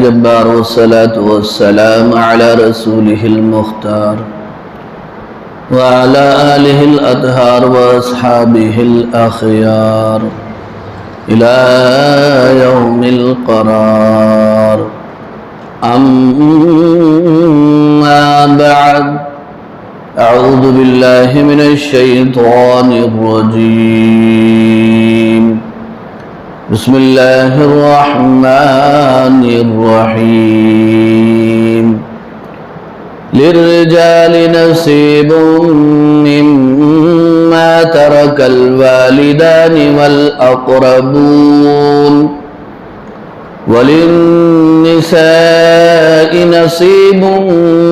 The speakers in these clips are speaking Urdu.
الجبار والصلاة والسلام على رسوله المختار وعلى آله الأطهار وأصحابه الأخيار إلى يوم القرار. أما بعد، أعوذ بالله من الشيطان الرجيم. بسم الله الرحمن الرحيم. للرجال نصيب مما ترك الوالدان والأقربون وللنساء نصيب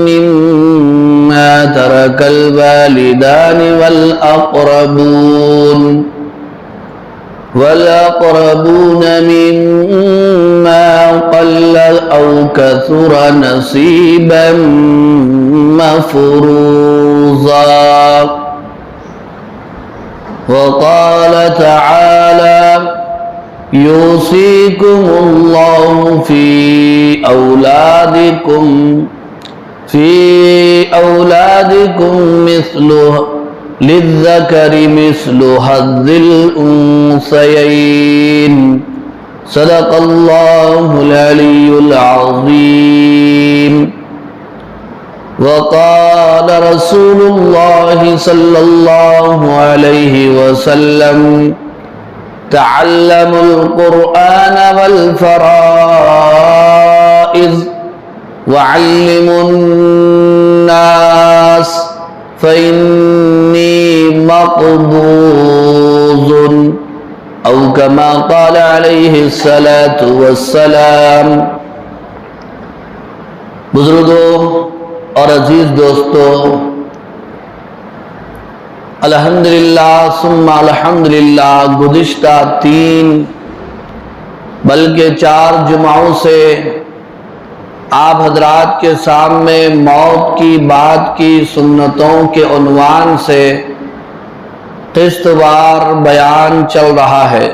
مما ترك الوالدان والأقربون مما قل أو كثر نصيبا مفروضا. وقال تعالى: يوصيكم الله في أولادكم للذكر مثل حظ الأنثيين. صدق الله العلي العظيم. وقال رسول الله صلى الله عليه وسلم: تعلموا القرآن والفرائض وعلموا الناس فإني مقبوض، أو كما قال عليه الصلاة والسلام. بزرگوں اور عزیز دوستو، الحمدللہ ثم الحمدللہ گزشتہ 3 بلکہ 4 جمعوں سے آپ حضرات کے سامنے موت کی بات کی سنتوں کے عنوان سے قسط وار بیان چل رہا ہے.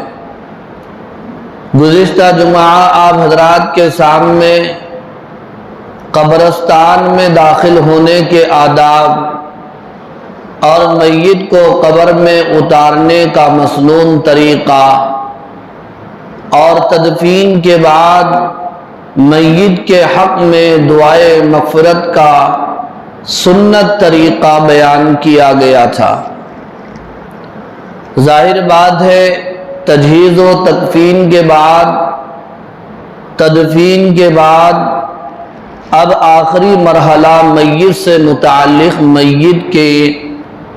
گزشتہ جمعہ آپ حضرات کے سامنے قبرستان میں داخل ہونے کے آداب اور میت کو قبر میں اتارنے کا مسنون طریقہ اور تدفین کے بعد میت کے حق میں دعائے مغفرت کا سنت طریقہ بیان کیا گیا تھا. ظاہر بات ہے تجہیز و تکفین کے بعد تدفین کے بعد اب آخری مرحلہ میت سے متعلق میت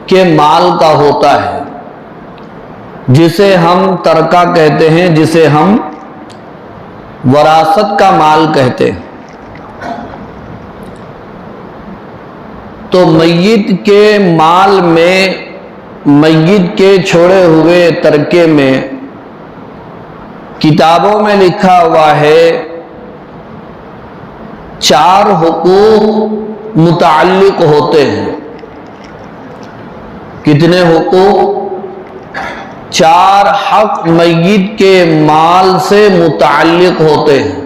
کے مال کا ہوتا ہے، جسے ہم ترکہ کہتے ہیں، جسے ہم وراثت کا مال کہتے ہیں. تو میت کے مال میں، میت کے چھوڑے ہوئے ترکے میں کتابوں میں لکھا ہوا ہے 4 حقوق متعلق ہوتے ہیں. کتنے حقوق؟ 4 حق میت کے مال سے متعلق ہوتے ہیں.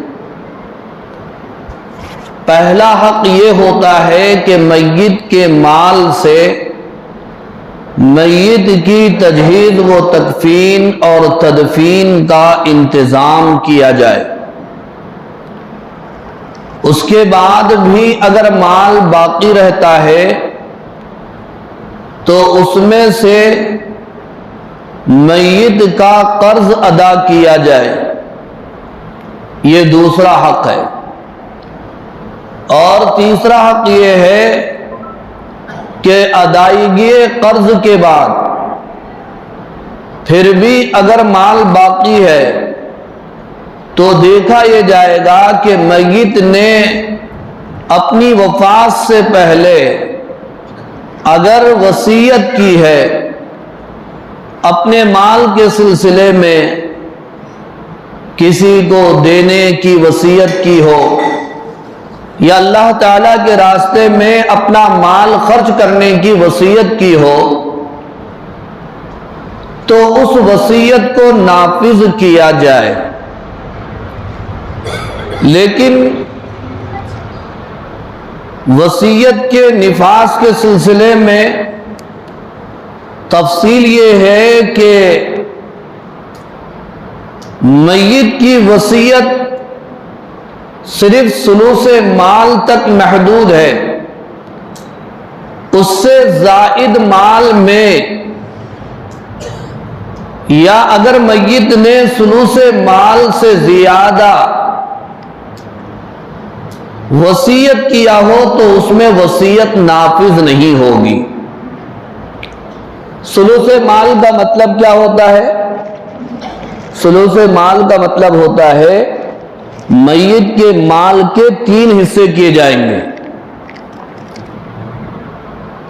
پہلا حق یہ ہوتا ہے کہ میت کے مال سے میت کی تجہیز و تکفین اور تدفین کا انتظام کیا جائے. اس کے بعد بھی اگر مال باقی رہتا ہے تو اس میں سے میت کا قرض ادا کیا جائے. یہ دوسرا حق ہے. اور تیسرا حق یہ ہے کہ ادائیگی قرض کے بعد پھر بھی اگر مال باقی ہے تو دیکھا یہ جائے گا کہ میت نے اپنی وفات سے پہلے اگر وصیت کی ہے، اپنے مال کے سلسلے میں کسی کو دینے کی وصیت کی ہو یا اللہ تعالیٰ کے راستے میں اپنا مال خرچ کرنے کی وصیت کی ہو، تو اس وصیت کو نافذ کیا جائے. لیکن وصیت کے نفاذ کے سلسلے میں تفصیل یہ ہے کہ میت کی وصیت صرف ثلث مال تک محدود ہے، اس سے زائد مال میں یا اگر میت نے ثلث مال سے زیادہ وصیت کیا ہو تو اس میں وصیت نافذ نہیں ہوگی۔ ثلث مال کا مطلب کیا ہوتا ہے؟ ثلث مال کا مطلب ہوتا ہے میت کے مال کے 3 حصے کیے جائیں گے،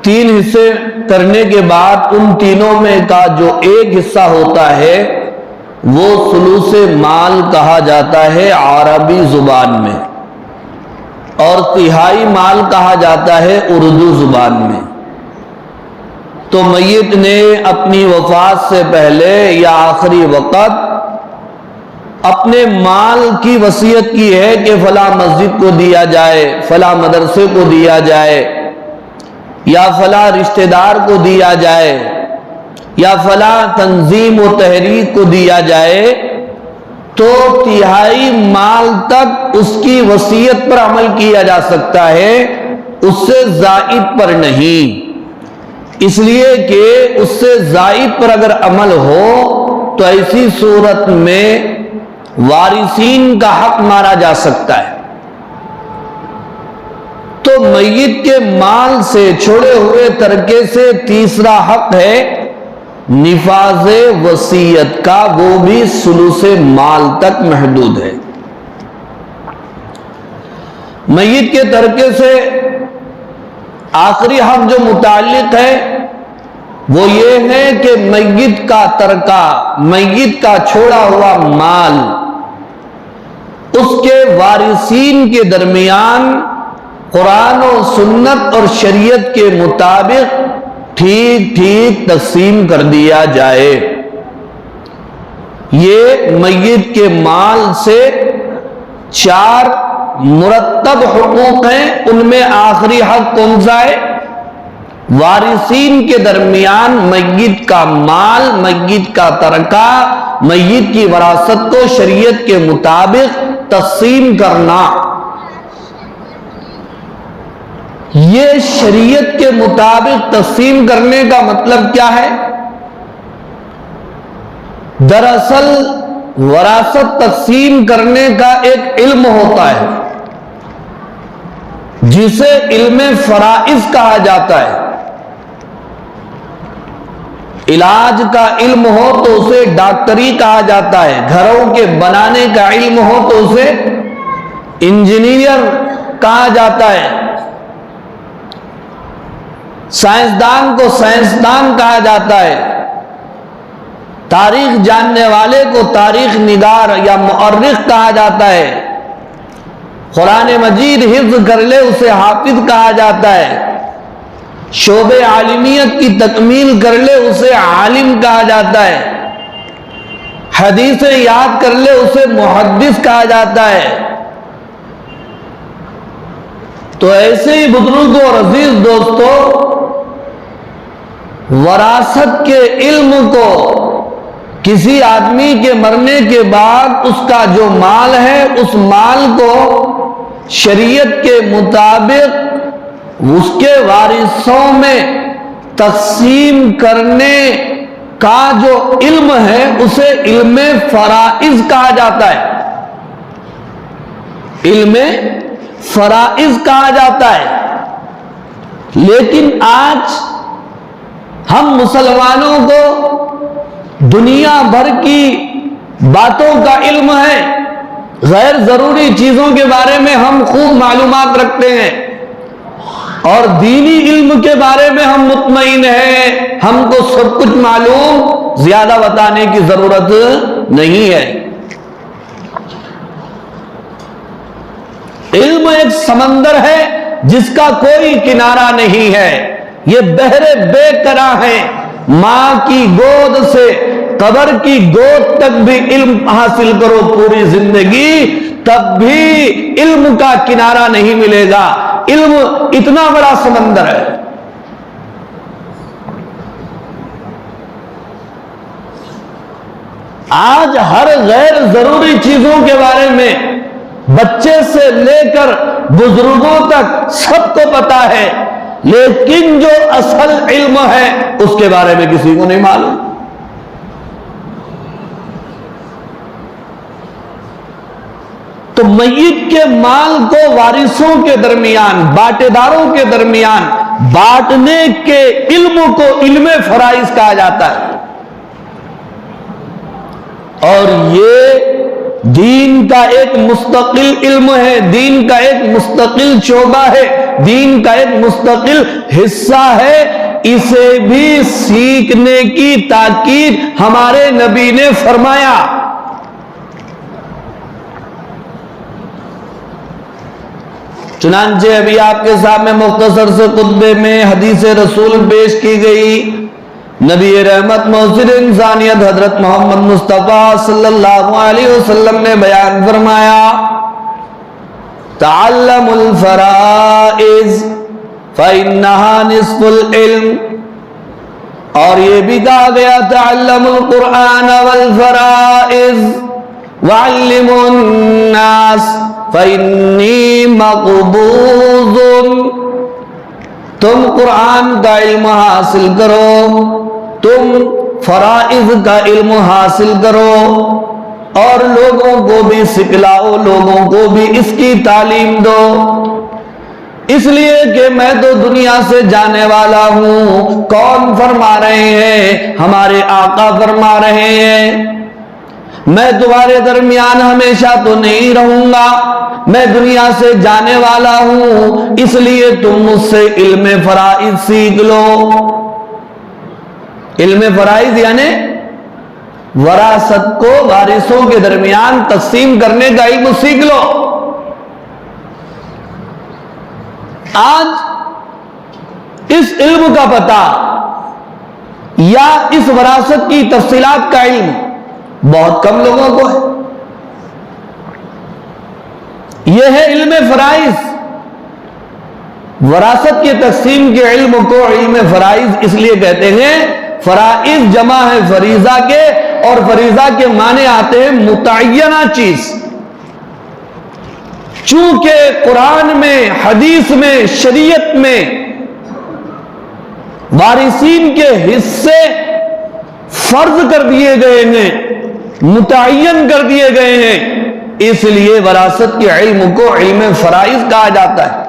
3 حصے کرنے کے بعد ان تینوں میں کا جو ایک حصہ ہوتا ہے وہ ثلث مال کہا جاتا ہے عربی زبان میں، اور تہائی مال کہا جاتا ہے اردو زبان میں۔ تو میت نے اپنی وفات سے پہلے یا آخری وقت اپنے مال کی وصیت کی ہے کہ فلاں مسجد کو دیا جائے، فلاں مدرسے کو دیا جائے، یا فلاں رشتہ دار کو دیا جائے، یا فلاں تنظیم و تحریک کو دیا جائے، تو تہائی مال تک اس کی وصیت پر عمل کیا جا سکتا ہے، اس سے زائد پر نہیں۔ اس لیے کہ اس سے زائد پر اگر عمل ہو تو ایسی صورت میں وارثین کا حق مارا جا سکتا ہے۔ تو میت کے مال سے چھوڑے ہوئے ترکے سے تیسرا حق ہے نفاذ وصیت کا، وہ بھی ثلث مال تک محدود ہے۔ میت کے ترکے سے آخری حق جو متعلق ہے وہ یہ ہے کہ میت کا ترکہ، میت کا چھوڑا ہوا مال اس کے وارثین کے درمیان قرآن و سنت اور شریعت کے مطابق ٹھیک ٹھیک تقسیم کر دیا جائے۔ یہ میت کے مال سے 4 مرتب حقوق ہیں، ان میں آخری حق کون سا ہے؟ وارثین کے درمیان میت کا مال، میت کا ترکہ، میت کی وراثت کو شریعت کے مطابق تقسیم کرنا۔ یہ شریعت کے مطابق تقسیم کرنے کا مطلب کیا ہے؟ دراصل وراثت تقسیم کرنے کا ایک علم ہوتا ہے جسے علم فرائض کہا جاتا ہے۔ علاج کا علم ہو تو اسے ڈاکٹری کہا جاتا ہے، گھروں کے بنانے کا علم ہو تو اسے انجینئر کہا جاتا ہے، سائنسدان کو سائنسدان کہا جاتا ہے، تاریخ جاننے والے کو تاریخ نگار یا مؤرخ کہا جاتا ہے، قرآن مجید حفظ کر لے اسے حافظ کہا جاتا ہے، شعبہ عالمیت کی تکمیل کر لے اسے عالم کہا جاتا ہے، حدیثیں یاد کر لے اسے محدث کہا جاتا ہے۔ تو ایسے ہی بزرگوں اور عزیز دوستوں، وراثت کے علم کو کسی آدمی کے مرنے کے بعد اس کا جو مال ہے اس مال کو شریعت کے مطابق اس کے وارثوں میں تقسیم کرنے کا جو علم ہے اسے علم فرائض کہا جاتا ہے، علم فرائض کہا جاتا ہے۔ لیکن آج ہم مسلمانوں کو دنیا بھر کی باتوں کا علم ہے، غیر ضروری چیزوں کے بارے میں ہم خوب معلومات رکھتے ہیں، اور دینی علم کے بارے میں ہم مطمئن ہیں، ہم کو سب کچھ معلوم، زیادہ بتانے کی ضرورت نہیں ہے۔ علم ایک سمندر ہے جس کا کوئی کنارہ نہیں ہے، یہ بحر بے کرا ہے، ماں کی گود سے قبر کی گود تک بھی علم حاصل کرو پوری زندگی تب بھی علم کا کنارہ نہیں ملے گا. علم اتنا بڑا سمندر ہے. آج ہر غیر ضروری چیزوں کے بارے میں بچے سے لے کر بزرگوں تک سب کو پتا ہے، لیکن جو اصل علم ہے اس کے بارے میں کسی کو نہیں معلوم. تو میت کے مال کو وارثوں کے درمیان، باٹے داروں کے درمیان بانٹنے کے علم کو علم فرائض کہا جاتا ہے. اور یہ دین کا ایک مستقل علم ہے، دین کا ایک مستقل شعبہ ہے، دین کا ایک مستقل حصہ ہے. اسے بھی سیکھنے کی تاکید ہمارے نبی نے فرمایا. چنانچہ ابھی آپ کے سامنے مختصر سے خطبے میں حدیث رسول پیش کی گئی. نبی رحمت محسن انسانیت حضرت محمد مصطفیٰ صلی اللہ علیہ وسلم نے بیان فرمایا، تعلموا الفرائض فإنها نصف العلم. اور یہ بھی کہا گیا تعلموا القرآن والفرائض وعلموا الناس فإنی مقبوض. تم قرآن کا علم حاصل کرو، تم فرائض کا علم حاصل کرو، اور لوگوں کو بھی سکھلاؤ، لوگوں کو بھی اس کی تعلیم دو. اس لیے کہ میں تو دنیا سے جانے والا ہوں. کون فرما رہے ہیں؟ ہمارے آقا فرما رہے ہیں، میں تمہارے درمیان ہمیشہ تو نہیں رہوں گا، میں دنیا سے جانے والا ہوں، اس لیے تم مجھ سے علم فرائض سیکھ لو. علم فرائض یعنی وراثت کو وارثوں کے درمیان تقسیم کرنے کا علم سیکھ لو. آج اس علم کا پتہ یا اس وراثت کی تفصیلات کا علم بہت کم لوگوں کو ہے. یہ ہے علم فرائض. وراثت کی تقسیم کے علم کو علم فرائض اس لیے کہتے ہیں، فرائض جمع ہے فریضہ کے، اور فریضہ کے معنی آتے ہیں متعینہ چیز. چونکہ قرآن میں، حدیث میں، شریعت میں وارثین کے حصے فرض کر دیے گئے ہیں، متعین کر دیے گئے ہیں، اس لیے وراثت کے علم کو علم فرائض کہا جاتا ہے.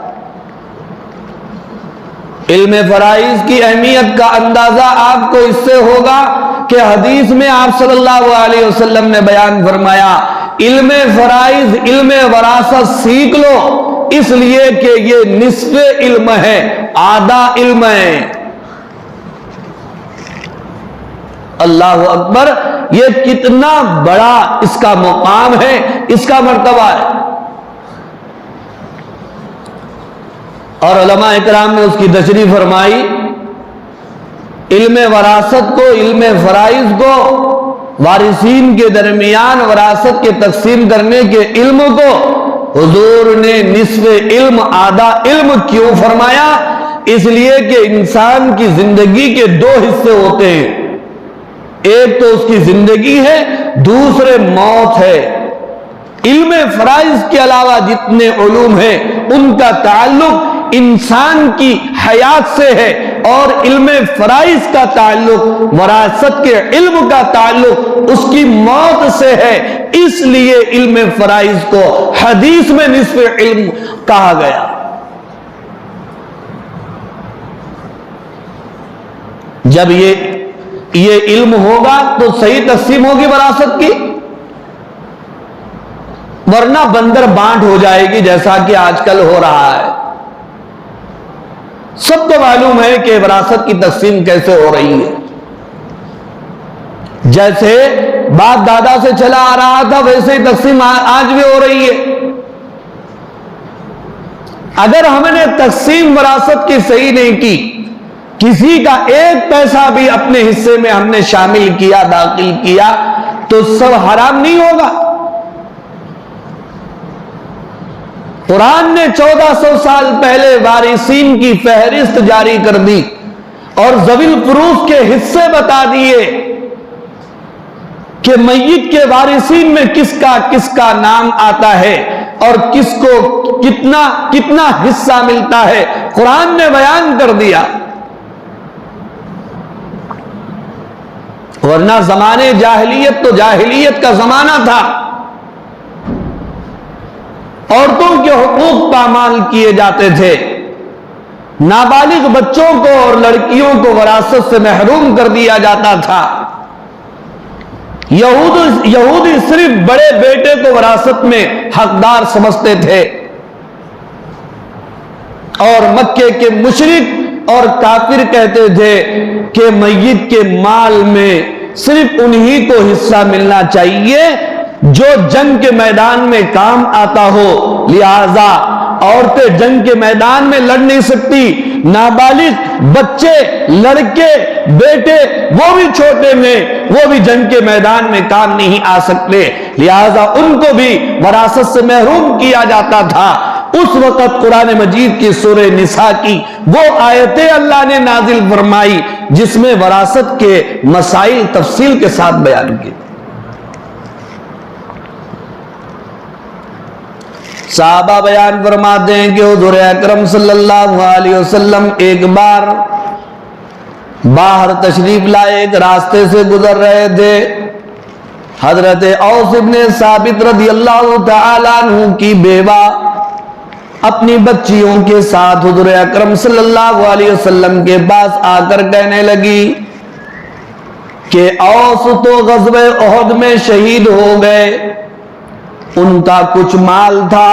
علم فرائض کی اہمیت کا اندازہ آپ کو اس سے ہوگا کہ حدیث میں آپ صلی اللہ علیہ وسلم نے بیان فرمایا، علم فرائض، علم وراثت سیکھ لو، اس لیے کہ یہ نصف علم ہے، آدھا علم ہے. اللہ اکبر! یہ کتنا بڑا اس کا مقام ہے، اس کا مرتبہ ہے. اور علماء اکرام نے اس کی تشریح فرمائی، علم وراثت کو، علم فرائض کو، وارثین کے درمیان وراثت کے تقسیم کرنے کے علم کو حضور نے نصف علم، آدھا علم کیوں فرمایا؟ اس لیے کہ انسان کی زندگی کے دو حصے ہوتے ہیں، ایک تو اس کی زندگی ہے، دوسرے موت ہے. علم فرائض کے علاوہ جتنے علوم ہیں ان کا تعلق انسان کی حیات سے ہے، اور علم فرائض کا تعلق، وراثت کے علم کا تعلق اس کی موت سے ہے. اس لیے علم فرائض کو حدیث میں نصف علم کہا گیا. جب یہ علم ہوگا تو صحیح تقسیم ہوگی وراثت کی، ورنہ بندر بانٹ ہو جائے گی جیسا کہ آج کل ہو رہا ہے. سب کو معلوم ہے کہ وراثت کی تقسیم کیسے ہو رہی ہے. جیسے باپ دادا سے چلا آ رہا تھا ویسے ہی تقسیم آج بھی ہو رہی ہے. اگر ہم نے تقسیم وراثت کی صحیح نہیں کی، کسی کا ایک پیسہ بھی اپنے حصے میں ہم نے شامل کیا، داخل کیا، تو سب حرام نہیں ہوگا؟ قرآن نے 1400 سال پہلے وارثین کی فہرست جاری کر دی اور ذوی الفروض کے حصے بتا دیے کہ میت کے وارثین میں کس کا نام آتا ہے اور کس کو کتنا حصہ ملتا ہے، قرآن نے بیان کر دیا۔ ورنہ زمانے جاہلیت تو جاہلیت کا زمانہ تھا، عورتوں کے حقوق پامال کیے جاتے تھے، نابالغ بچوں کو اور لڑکیوں کو وراثت سے محروم کر دیا جاتا تھا۔ یہودی صرف بڑے بیٹے کو وراثت میں حقدار سمجھتے تھے، اور مکے کے مشرک اور کافر کہتے تھے کہ میت کے مال میں صرف انہی کو حصہ ملنا چاہیے جو جنگ کے میدان میں کام آتا ہو، لہذا عورتیں جنگ کے میدان میں لڑ نہیں سکتی، نابالغ بچے، لڑکے، بیٹے وہ بھی چھوٹے میں وہ بھی جنگ کے میدان میں کام نہیں آ سکتے، لہذا ان کو بھی وراثت سے محروم کیا جاتا تھا۔ اس وقت قرآن مجید کی سورہ نساء کی وہ آیتیں اللہ نے نازل فرمائی جس میں وراثت کے مسائل تفصیل کے ساتھ بیان کیے۔ صحابہ بیان فرماتے ہیں کہ حضور اکرم صلی اللہ علیہ وسلم ایک بار باہر تشریف لائے، ایک راستے سے گزر رہے تھے۔ حضرت اوس ابن ثابت رضی اللہ تعالیٰ عنہ کی بیوہ اپنی بچیوں کے ساتھ حضور اکرم صلی اللہ علیہ وسلم کے پاس آ کر کہنے لگی کہ اوس تو غزوہ احد میں شہید ہو گئے، ان کا کچھ مال تھا،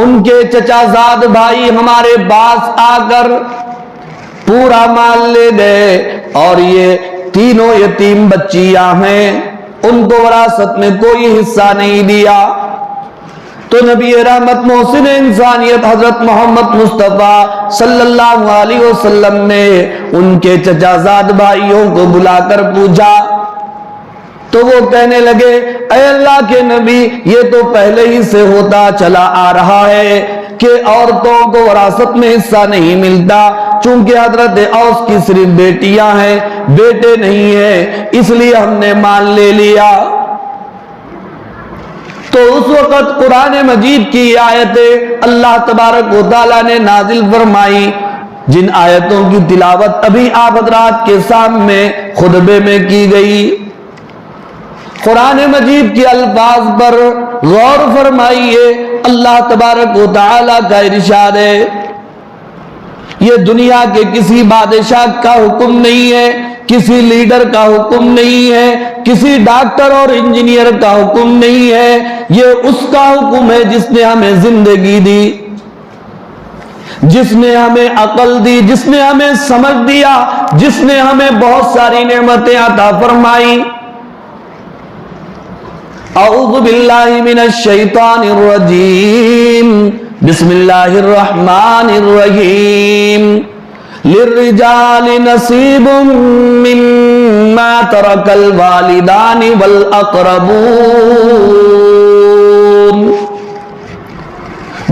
ان کے چچا زاد بھائی ہمارے پاس آ کر پورا مال لے گئے، اور یہ تینوں یتیم بچیاں ہیں، ان کو وراثت میں کوئی حصہ نہیں دیا۔ تو نبی رحمت محسن انسانیت حضرت محمد مصطفیٰ صلی اللہ علیہ وسلم نے ان کے چچا زاد بھائیوں کو بلا کر پوچھا، تو وہ کہنے لگے اے اللہ کے نبی، یہ تو پہلے ہی سے ہوتا چلا آ رہا ہے کہ عورتوں کو وراثت میں حصہ نہیں ملتا، چونکہ حضرت اوس کی صرف بیٹیاں ہیں، بیٹے نہیں ہیں، اس لیے ہم نے مال لے لیا۔ تو اس وقت قرآن مجید کی آیتیں اللہ تبارک و تعالیٰ نے نازل فرمائی، جن آیتوں کی تلاوت ابھی آپ حضرات کے سامنے خطبے میں کی گئی۔ قرآن مجید کے الفاظ پر غور فرمائیے، اللہ تبارک و تعالیٰ کا ارشاد ہے، یہ دنیا کے کسی بادشاہ کا حکم نہیں ہے، کسی لیڈر کا حکم نہیں ہے، کسی ڈاکٹر اور انجینئر کا حکم نہیں ہے، یہ اس کا حکم ہے جس نے ہمیں زندگی دی، جس نے ہمیں عقل دی، جس نے ہمیں سمجھ دیا، جس نے ہمیں بہت ساری نعمتیں عطا فرمائی۔ اعوذ باللہ من الشیطان الرجیم، بسم اللہ الرحمن الرحیم۔ للرجال نصیب مما ترک الوالدان والاقربون،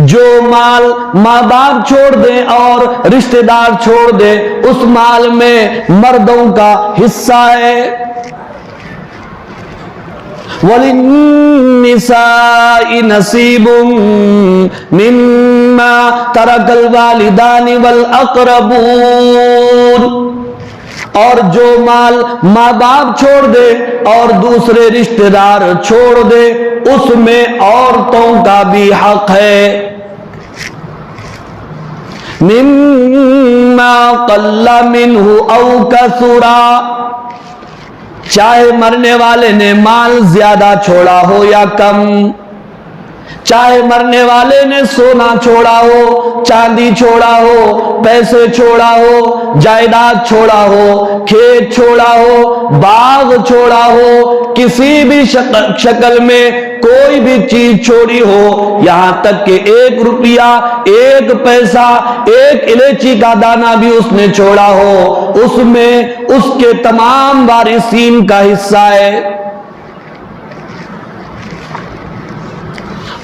جو مال ماں باپ چھوڑ دیں اور رشتہ دار چھوڑ دیں اس مال میں مردوں کا حصہ ہے۔ وَلِلنِّسَاءِ نَصِيبٌ مِّمَّا تَرَكَ الْوَالِدَانِ وَالْأَقْرَبُونَ، اور جو مال ماں باپ چھوڑ دے اور دوسرے رشتہ دار چھوڑ دے اس میں عورتوں کا بھی حق ہے۔ مِّمَّا قَلَّ مِنْهُ أَوْ كَثُرَ، چاہے مرنے والے نے مال زیادہ چھوڑا ہو یا کم، چاہے مرنے والے نے سونا چھوڑا ہو، چاندی چھوڑا ہو، پیسے چھوڑا ہو، جائیداد چھوڑا ہو، کھیت چھوڑا ہو، باغ چھوڑا ہو، کسی بھی شکل میں کوئی بھی چیز چھوڑی ہو، یہاں تک کہ 1 روپیہ، 1 پیسہ، 1 الائچی کا دانہ بھی اس نے چھوڑا ہو، اس میں اس کے تمام وارثین کا حصہ ہے۔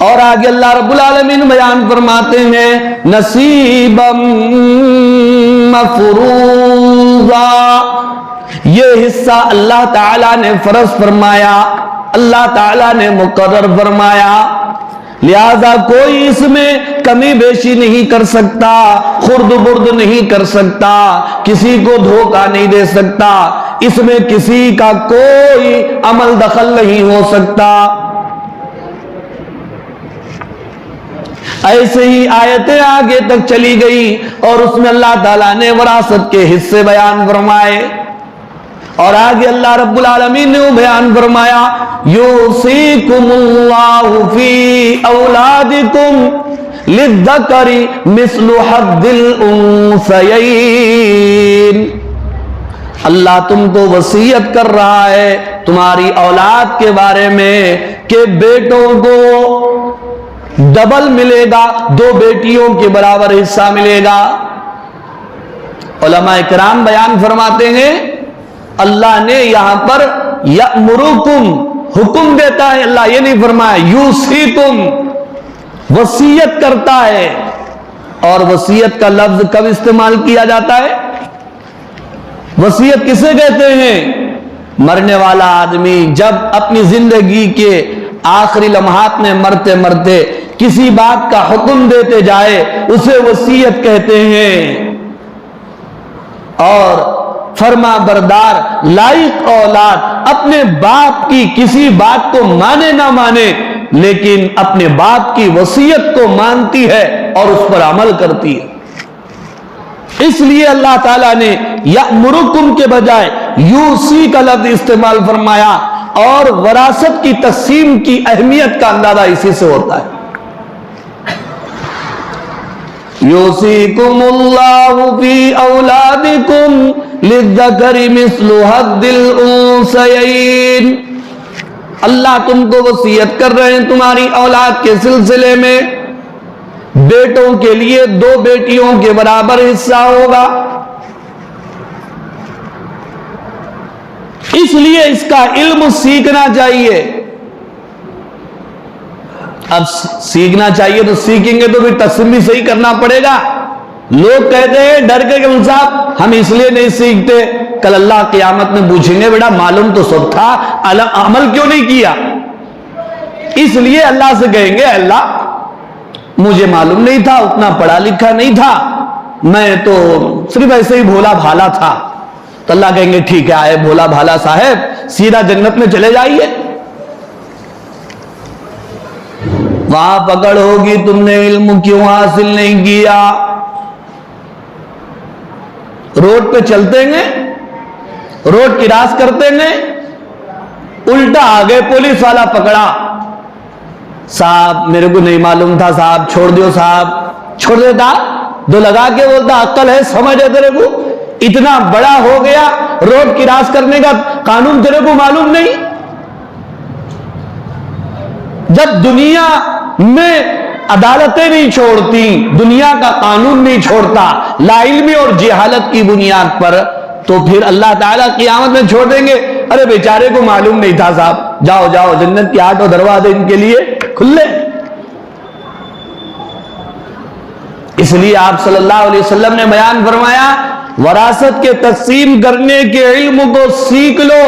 اور آگے اللہ رب العالمین بیان فرماتے ہیں نصیبا مفروضا، یہ حصہ اللہ تعالیٰ نے فرض فرمایا، اللہ تعالیٰ نے مقرر فرمایا، لہذا کوئی اس میں کمی بیشی نہیں کر سکتا، خرد برد نہیں کر سکتا، کسی کو دھوکہ نہیں دے سکتا، اس میں کسی کا کوئی عمل دخل نہیں ہو سکتا۔ ایسے ہی آیتیں آگے تک چلی گئی اور اس میں اللہ تعالیٰ نے وراثت کے حصے بیان فرمائے، اور آگے اللہ رب العالمین نے وہ بیان فرمایا یوصیکم اللہ فی اولادکم للذکر مثل حظ الانثیین، اللہ تم کو وصیت کر رہا ہے تمہاری اولاد کے بارے میں کہ بیٹوں کو ڈبل ملے گا، دو بیٹیوں کے برابر حصہ ملے گا۔ علماء کرام بیان فرماتے ہیں اللہ نے یہاں پر یأمرکم حکم دیتا ہے، اللہ یہ نہیں فرمایا یوصیکم وصیت کرتا ہے، اور وصیت کا لفظ کب استعمال کیا جاتا ہے؟ وصیت کسے کہتے ہیں؟ مرنے والا آدمی جب اپنی زندگی کے آخری لمحات میں مرتے مرتے کسی بات کا حکم دیتے جائے اسے وصیت کہتے ہیں، اور فرما بردار لائق اولاد اپنے باپ کی کسی بات کو مانے نہ مانے لیکن اپنے باپ کی وصیت کو مانتی ہے اور اس پر عمل کرتی ہے۔ اس لیے اللہ تعالیٰ نے یأمرکم کے بجائے یوصی کا لفظ استعمال فرمایا، اور وراثت کی تقسیم کی اہمیت کا اندازہ اسی سے ہوتا ہے۔ یوصیکم اللہ فی اولادکم للذکر مثل حظ الانثیین، اللہ تم کو وصیت کر رہے ہیں تمہاری اولاد کے سلسلے میں بیٹوں کے لیے دو بیٹیوں کے برابر حصہ ہوگا۔ اس لیے اس کا علم سیکھنا چاہیے۔ اب سیکھنا چاہیے تو سیکھیں گے تو پھر تقسیم بھی صحیح کرنا پڑے گا۔ لوگ کہتے ہیں ڈر کے کہ صاحب ہم اس لیے نہیں سیکھتے، کل اللہ قیامت میں پوچھیں گے بیٹا معلوم تو سب تھا عمل کیوں نہیں کیا؟ اس لیے اللہ سے کہیں گے اللہ مجھے معلوم نہیں تھا، اتنا پڑھا لکھا نہیں تھا، میں تو صرف ایسے ہی بھولا بھالا تھا۔ تو اللہ کہیں گے ٹھیک ہے آئے بھولا بھالا صاحب سیدھا جنت میں چلے جائیے، وہاں پکڑ ہوگی تم نے علم کیوں حاصل نہیں کیا۔ روڈ پہ چلتے گے، روڈ کراس کرتے گے، الٹا آگے پولیس والا پکڑا، صاحب میرے کو نہیں معلوم تھا صاحب چھوڑ دیو، صاحب چھوڑ دیتا، دو لگا کے بولتا عقل ہے سمجھ ہے تیرے کو، اتنا بڑا ہو گیا روڈ کراس کرنے کا قانون تیرے کو معلوم نہیں؟ جب دنیا میں عدالتیں نہیں چھوڑتی، دنیا کا قانون نہیں چھوڑتا لا علمی اور جہالت کی بنیاد پر، تو پھر اللہ تعالیٰ قیامت میں چھوڑ دیں گے ارے بیچارے کو معلوم نہیں تھا صاحب جاؤ جاؤ جنت کے 8 دروازے ان کے لیے کھلے۔ اس لیے آپ صلی اللہ علیہ وسلم نے بیان فرمایا وراثت کے تقسیم کرنے کے علم کو سیکھ لو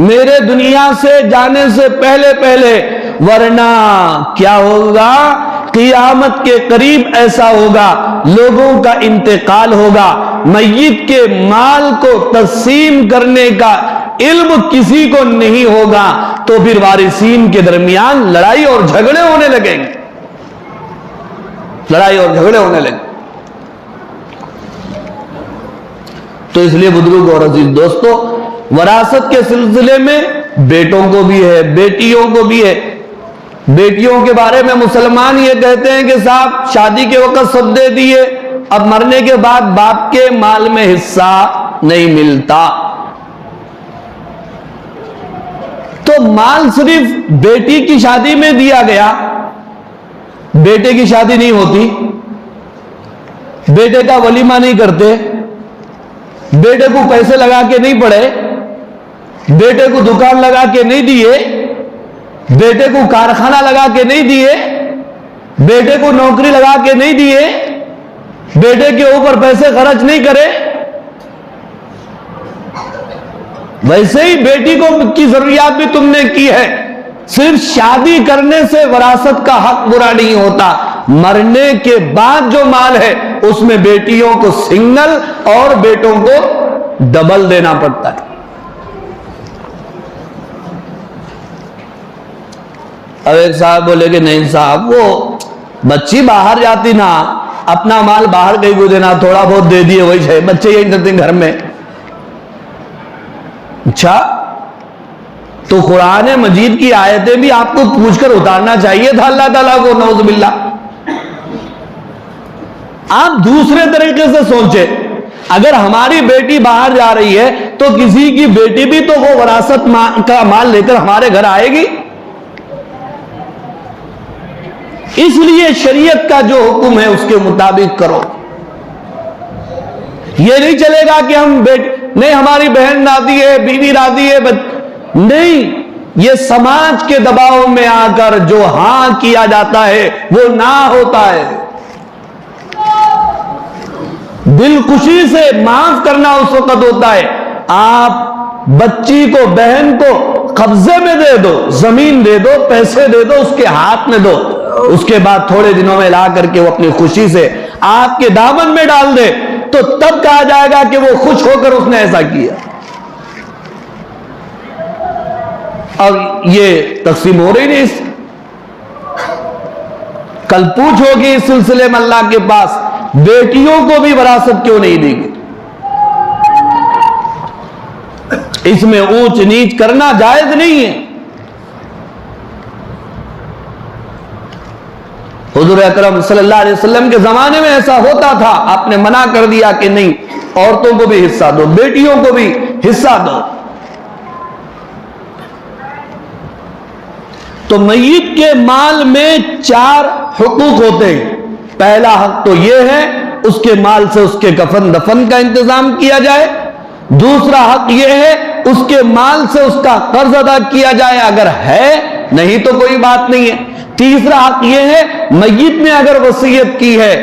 میرے دنیا سے جانے سے پہلے پہلے، ورنہ کیا ہوگا قیامت کے قریب ایسا ہوگا لوگوں کا انتقال ہوگا، میت کے مال کو تقسیم کرنے کا علم کسی کو نہیں ہوگا، تو پھر وارثین کے درمیان لڑائی اور جھگڑے ہونے لگیں گے، لڑائی اور جھگڑے ہونے لگیں۔ تو اس لیے بزرگ اور عزیز دوستو وراثت کے سلسلے میں بیٹوں کو بھی ہے بیٹیوں کو بھی ہے۔ بیٹیوں کے بارے میں مسلمان یہ کہتے ہیں کہ صاحب شادی کے وقت سب دے دیے، اب مرنے کے بعد باپ کے مال میں حصہ نہیں ملتا، تو مال صرف بیٹی کی شادی میں دیا گیا، بیٹے کی شادی نہیں ہوتی، بیٹے کا ولیمہ نہیں کرتے، بیٹے کو پیسے لگا کے نہیں پڑے، بیٹے کو دکان لگا کے نہیں دیے، بیٹے کو کارخانہ لگا کے نہیں دیے، بیٹے کو نوکری لگا کے نہیں دیے, بیٹے کے اوپر پیسے خرچ نہیں کرے, ویسے ہی بیٹی کو کی ضروریات بھی تم نے کی ہے. صرف شادی کرنے سے وراثت کا حق برا نہیں ہوتا, مرنے کے بعد جو مال ہے اس میں بیٹیوں کو سنگل اور بیٹوں کو ڈبل دینا پڑتا ہے. اب ایک صاحب بولے کہ نہیں صاحب, وہ بچی باہر جاتی نا, اپنا مال باہر کہیں کو دینا, تھوڑا بہت دے دیے وہی ہے, بچے یہی کرتے ہیں گھر میں. اچھا, تو قرآن مجید کی آیتیں بھی آپ کو پوچھ کر اتارنا چاہیے تھا اللہ تعالیٰ کو, نعوذ باللہ. آپ دوسرے طریقے سے سوچے, اگر ہماری بیٹی باہر جا رہی ہے تو کسی کی بیٹی بھی تو وہ وراثت کا مال لے کر ہمارے گھر آئے گی. اس لیے شریعت کا جو حکم ہے اس کے مطابق کرو. یہ نہیں چلے گا کہ ہم نہیں ہماری بہن راضی ہے, بیوی راضی ہے, نہیں, یہ سماج کے دباؤ میں آ کر جو ہاں کیا جاتا ہے وہ نہ ہوتا ہے. دل خوشی سے معاف کرنا اس وقت ہوتا ہے. آپ بچی کو, بہن کو قبضے میں دے دو, زمین دے دو, پیسے دے دو, اس کے ہاتھ میں دو, اس کے بعد تھوڑے دنوں میں لا کر کے وہ اپنی خوشی سے آپ کے دامن میں ڈال دے, تو تب کہا جائے گا کہ وہ خوش ہو کر اس نے ایسا کیا. اور یہ تقسیم ہو رہی نہیں. کل پوچھو گی اس سلسلے میں اللہ کے پاس, بیٹیوں کو بھی وراثت کیوں نہیں دی گئی؟ اس میں اونچ نیچ کرنا جائز نہیں ہے. حضور اکرم صلی اللہ علیہ وسلم کے زمانے میں ایسا ہوتا تھا, آپ نے منع کر دیا کہ نہیں, عورتوں کو بھی حصہ دو, بیٹیوں کو بھی حصہ دو. تو میت کے مال میں 4 حقوق ہوتے ہیں. پہلا حق تو یہ ہے اس کے مال سے اس کے کفن دفن کا انتظام کیا جائے. دوسرا حق یہ ہے اس کے مال سے اس کا قرض ادا کیا جائے اگر ہے, نہیں تو کوئی بات نہیں ہے. تیسرا حق یہ ہے میت نے اگر وصیت کی ہے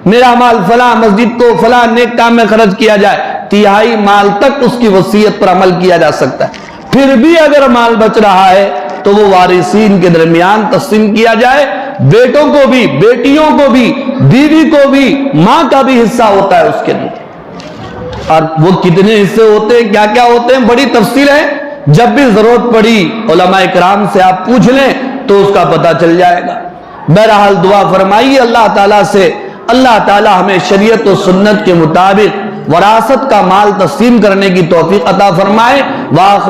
میرا مال فلاں مسجد کو فلاں نیک کام میں خرچ کیا جائے, 3/4 مال تک اس کی وصیت پر عمل کیا جا سکتا ہے. پھر بھی اگر مال بچ رہا ہے تو وہ وارثین کے درمیان تقسیم کیا جائے. بیٹوں کو بھی, بیٹیوں کو بھی, بیوی کو بھی, ماں کا بھی حصہ ہوتا ہے اس کے اندر. اور وہ کتنے حصے ہوتے ہیں, کیا کیا ہوتے ہیں, بڑی تفصیل ہے. جب بھی ضرورت پڑی علماء کرام سے آپ پوچھ لیں تو اس کا پتہ چل جائے گا. بہرحال دعا فرمائیے اللہ تعالیٰ سے, اللہ تعالیٰ ہمیں شریعت و سنت کے مطابق وراثت کا مال تقسیم کرنے کی توفیق عطا فرمائے. وآخر